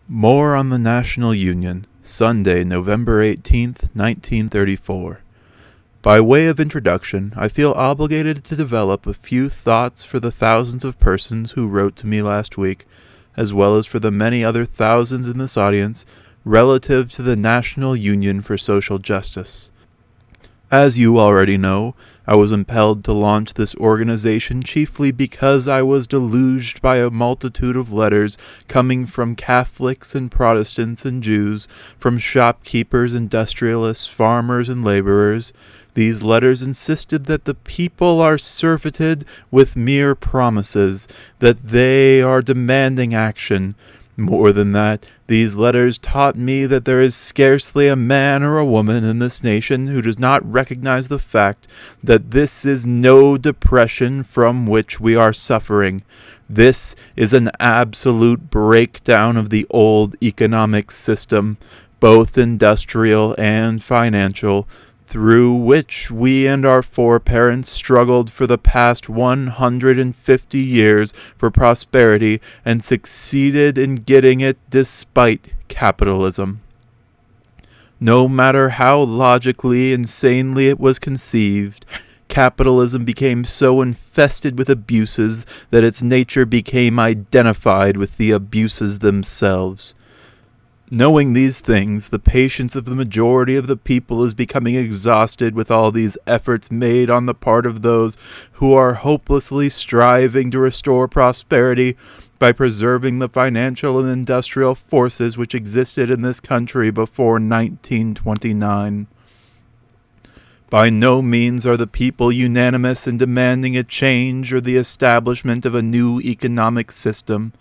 More on the National Union, Sunday, November 18th, 1934. By way of introduction, I feel obligated to develop a few thoughts for the thousands of persons who wrote to me last week, as well as for the many other thousands in this audience, relative to the National Union for Social Justice. As you already know, I was impelled to launch this organization chiefly because I was deluged by a multitude of letters coming from Catholics and Protestants and Jews, from shopkeepers, industrialists, farmers, and laborers. These letters insisted that the people are surfeited with mere promises, that they are demanding action. More than that, these letters taught me that there is scarcely a man or a woman in this nation who does not recognize the fact that this is no depression from which we are suffering. This is an absolute breakdown of the old economic system, both industrial and financial, through which we and our foreparents struggled for the past 150 years for prosperity and succeeded in getting it despite capitalism. No matter how logically insanely it was conceived, capitalism became so infested with abuses that its nature became identified with the abuses themselves. Knowing these things, the patience of the majority of the people is becoming exhausted with all these efforts made on the part of those who are hopelessly striving to restore prosperity by preserving the financial and industrial forces which existed in this country before 1929. By no means are the people unanimous in demanding a change or the establishment of a new economic system.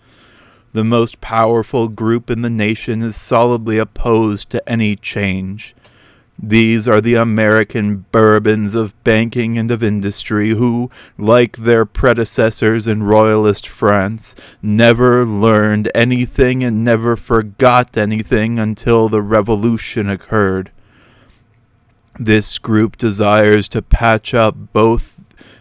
The most powerful group in the nation is solidly opposed to any change. These are the American Bourbons of banking and of industry who, like their predecessors in royalist France, never learned anything and never forgot anything until the revolution occurred. This group desires to patch up both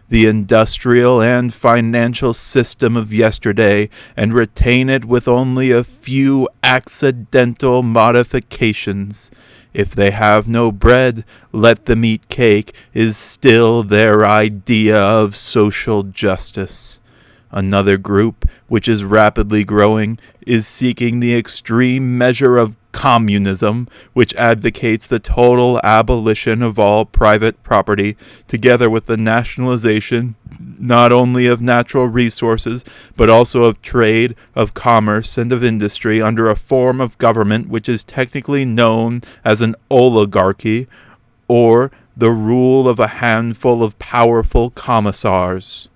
the industrial and financial system of yesterday and retain it with only a few accidental modifications. If they have no bread, let them eat cake is still their idea of social justice. Another group, which is rapidly growing, is seeking the extreme measure of communism, which advocates the total abolition of all private property, together with the nationalization not only of natural resources, but also of trade, of commerce, and of industry under a form of government which is technically known as an oligarchy, or the rule of a handful of powerful commissars.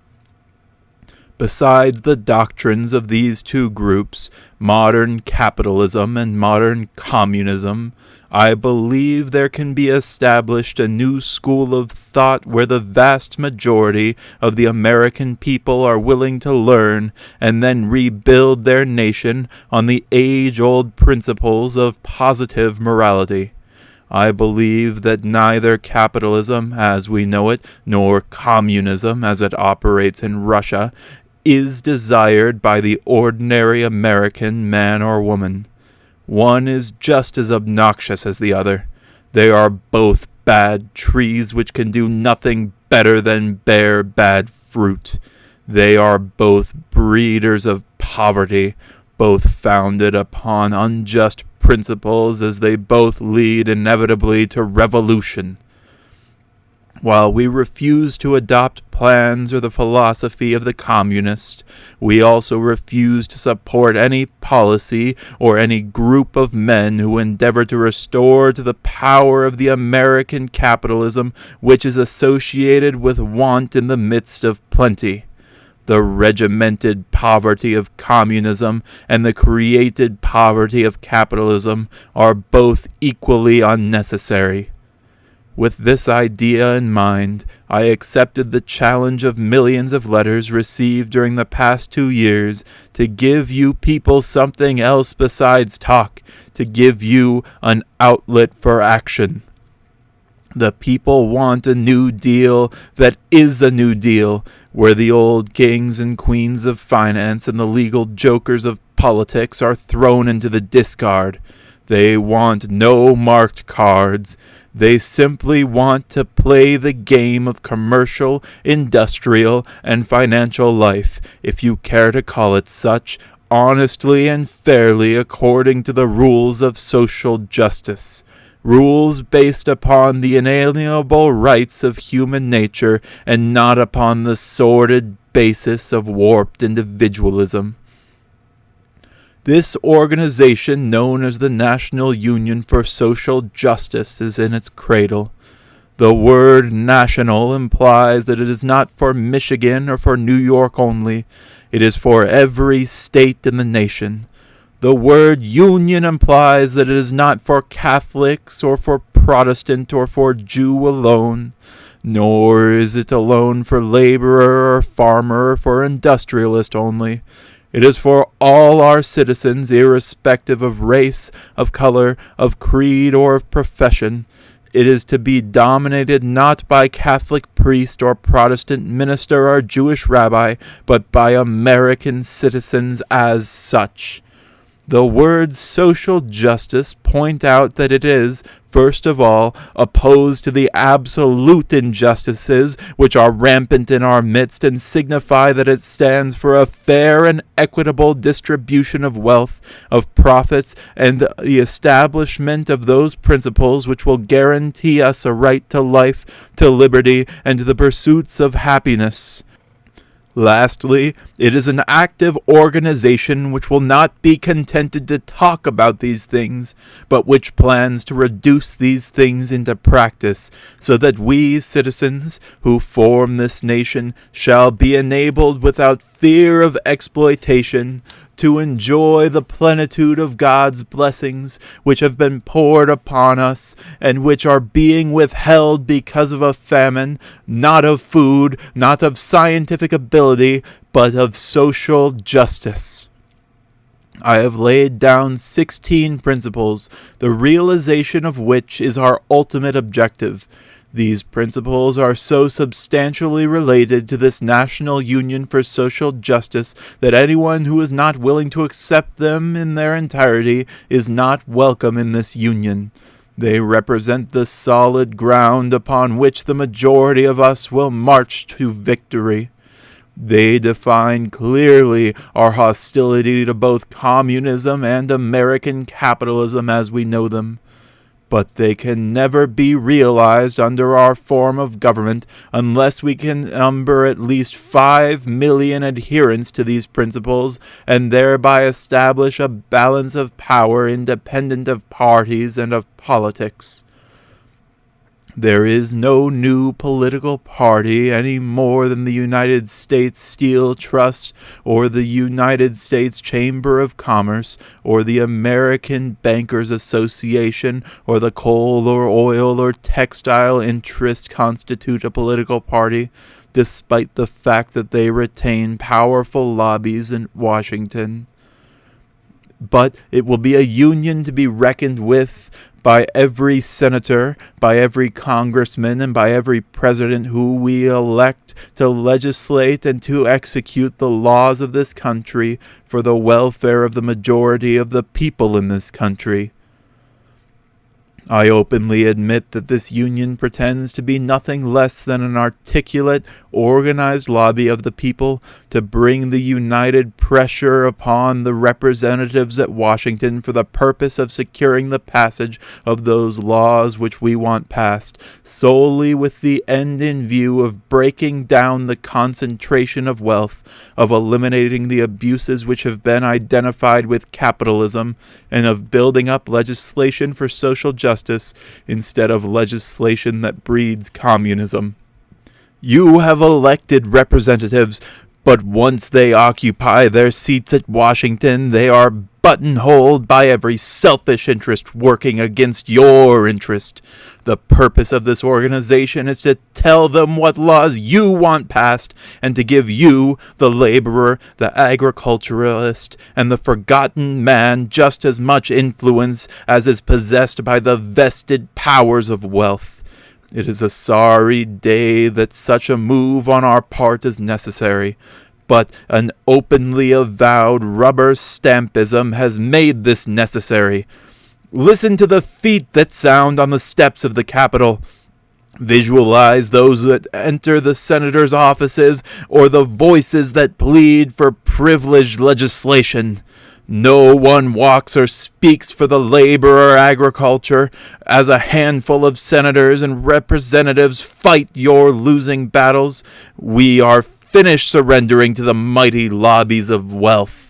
Besides the doctrines of these two groups, modern capitalism and modern communism, I believe there can be established a new school of thought where the vast majority of the American people are willing to learn and then rebuild their nation on the age-old principles of positive morality. I believe that neither capitalism, as we know it, nor communism, as it operates in Russia, is desired by the ordinary American man or woman. One is just as obnoxious as the other. They are both bad trees which can do nothing better than bear bad fruit. They are both breeders of poverty, both founded upon unjust principles as they both lead inevitably to revolution. While we refuse to adopt plans or the philosophy of the communist, we also refuse to support any policy or any group of men who endeavor to restore to the power of the American capitalism which is associated with want in the midst of plenty. The regimented poverty of communism and the created poverty of capitalism are both equally unnecessary. With this idea in mind, I accepted the challenge of millions of letters received during the past 2 years to give you people something else besides talk, to give you an outlet for action. The people want a new deal that is a new deal, where the old kings and queens of finance and the legal jokers of politics are thrown into the discard. They want no marked cards. They simply want to play the game of commercial, industrial, and financial life, if you care to call it such, honestly and fairly according to the rules of social justice. Rules based upon the inalienable rights of human nature and not upon the sordid basis of warped individualism. This organization, known as the National Union for Social Justice, is in its cradle. The word national implies that it is not for Michigan or for New York only. It is for every state in the nation. The word union implies that it is not for Catholics or for Protestant or for Jew alone, nor is it alone for laborer or farmer or for industrialist only. It is for all our citizens, irrespective of race, of color, of creed, or of profession. It is to be dominated not by Catholic priest or Protestant minister or Jewish rabbi, but by American citizens as such. The words social justice point out that it is, first of all, opposed to the absolute injustices which are rampant in our midst, and signify that it stands for a fair and equitable distribution of wealth, of profits, and the establishment of those principles which will guarantee us a right to life, to liberty, and to the pursuits of happiness. Lastly, it is an active organization which will not be contented to talk about these things, but which plans to reduce these things into practice, so that we citizens who form this nation shall be enabled without fear of exploitation to enjoy the plenitude of God's blessings which have been poured upon us and which are being withheld because of a famine, not of food, not of scientific ability, but of social justice. I have laid down 16 principles, the realization of which is our ultimate objective. These principles are so substantially related to this National Union for Social Justice that anyone who is not willing to accept them in their entirety is not welcome in this union. They represent the solid ground upon which the majority of us will march to victory. They define clearly our hostility to both communism and American capitalism as we know them. But they can never be realized under our form of government unless we can number at least 5 million adherents to these principles and thereby establish a balance of power independent of parties and of politics. There is no new political party any more than the United States Steel Trust or the United States Chamber of Commerce or the American Bankers Association or the coal or oil or textile interest constitute a political party, despite the fact that they retain powerful lobbies in Washington. But it will be a union to be reckoned with by every senator, by every congressman, and by every president who we elect to legislate and to execute the laws of this country for the welfare of the majority of the people in this country. I openly admit that this union pretends to be nothing less than an articulate, organized lobby of the people to bring the united pressure upon the representatives at Washington for the purpose of securing the passage of those laws which we want passed, solely with the end in view of breaking down the concentration of wealth, of eliminating the abuses which have been identified with capitalism, and of building up legislation for social justice instead of legislation that breeds communism. You have elected representatives, but once they occupy their seats at Washington, they are buttonholed by every selfish interest working against your interest. The purpose of this organization is to tell them what laws you want passed and to give you, the laborer, the agriculturalist, and the forgotten man just as much influence as is possessed by the vested powers of wealth. It is a sorry day that such a move on our part is necessary. but an openly avowed rubber stampism has made this necessary. Listen to the feet that sound on the steps of the Capitol. Visualize those that enter the senators' offices or the voices that plead for privileged legislation. No one walks or speaks for the labor or agriculture. As a handful of senators and representatives fight your losing battles, we are finished surrendering to the mighty lobbies of wealth.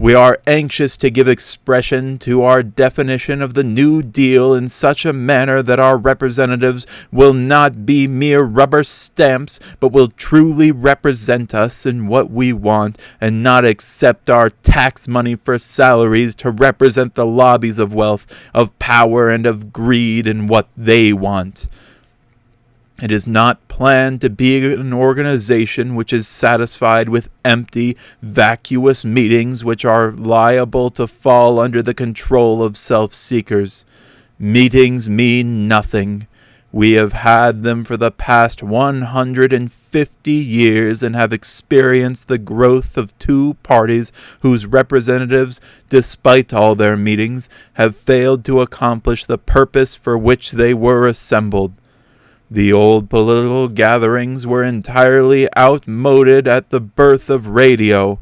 We are anxious to give expression to our definition of the New Deal in such a manner that our representatives will not be mere rubber stamps, but will truly represent us in what we want, and not accept our tax money for salaries to represent the lobbies of wealth, of power, and of greed in what they want. It is not planned to be an organization which is satisfied with empty, vacuous meetings which are liable to fall under the control of self-seekers. Meetings mean nothing. We have had them for the past 150 years and have experienced the growth of two parties whose representatives, despite all their meetings, have failed to accomplish the purpose for which they were assembled. The old political gatherings were entirely outmoded at the birth of radio.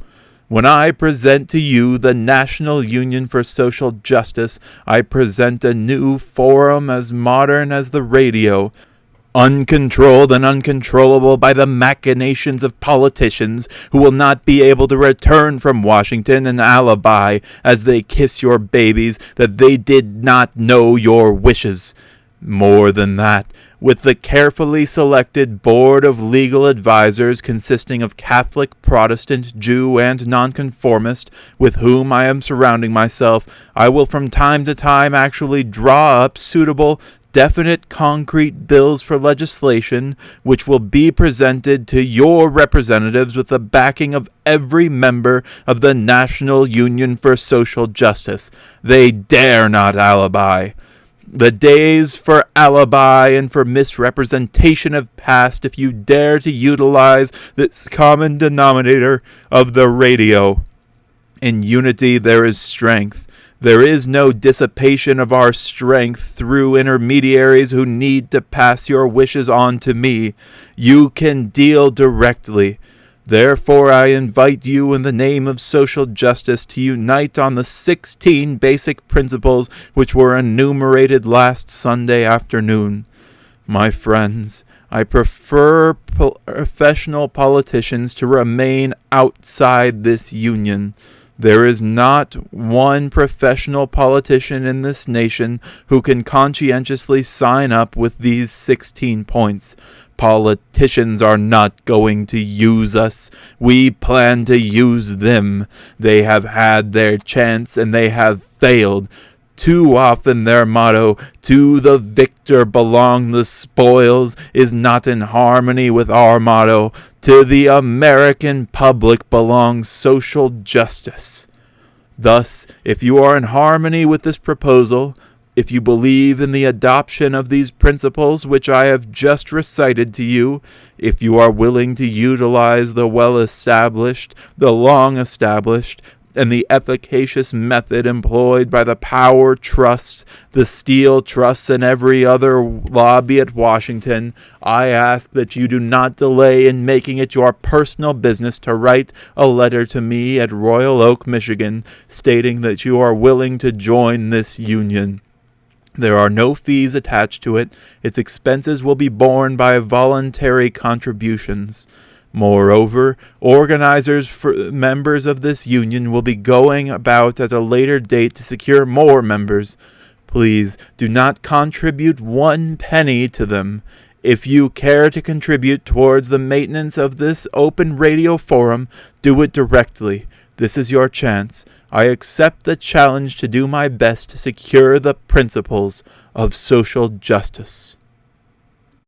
When I present to you the National Union for Social Justice, I present a new forum as modern as the radio, uncontrolled and uncontrollable by the machinations of politicians who will not be able to return from Washington an alibi as they kiss your babies that they did not know your wishes. More than that, with the carefully selected board of legal advisers consisting of Catholic, Protestant, Jew, and Nonconformist, with whom I am surrounding myself, I will from time to time actually draw up suitable, definite, concrete bills for legislation, which will be presented to your representatives with the backing of every member of the National Union for Social Justice. They dare not alibi. The days for alibi and for misrepresentation have passed if you dare to utilize this common denominator of the radio. In unity there is strength. There is no dissipation of our strength through intermediaries who need to pass your wishes on to me. You can deal directly. Therefore, I invite you in the name of social justice to unite on the 16 basic principles which were enumerated last Sunday afternoon. My friends, I prefer professional politicians to remain outside this union. There is not one professional politician in this nation who can conscientiously sign up with these 16 points. Politicians are not going to use us. We plan to use them. They have had their chance and they have failed. Too often their motto, "To the victor belong the spoils," is not in harmony with our motto, "To the American public belongs social justice." Thus, if you are in harmony with this proposal, if you believe in the adoption of these principles which I have just recited to you, if you are willing to utilize the well-established, the long-established, and the efficacious method employed by the power trusts, the steel trusts, and every other lobby at Washington, I ask that you do not delay in making it your personal business to write a letter to me at Royal Oak, Michigan, stating that you are willing to join this union. There are no fees attached to it. Its expenses will be borne by voluntary contributions. Moreover, organizers for members of this union will be going about at a later date to secure more members. Please do not contribute 1 penny to them. If you care to contribute towards the maintenance of this open radio forum, do it directly. This is your chance. I accept the challenge to do my best to secure the principles of social justice.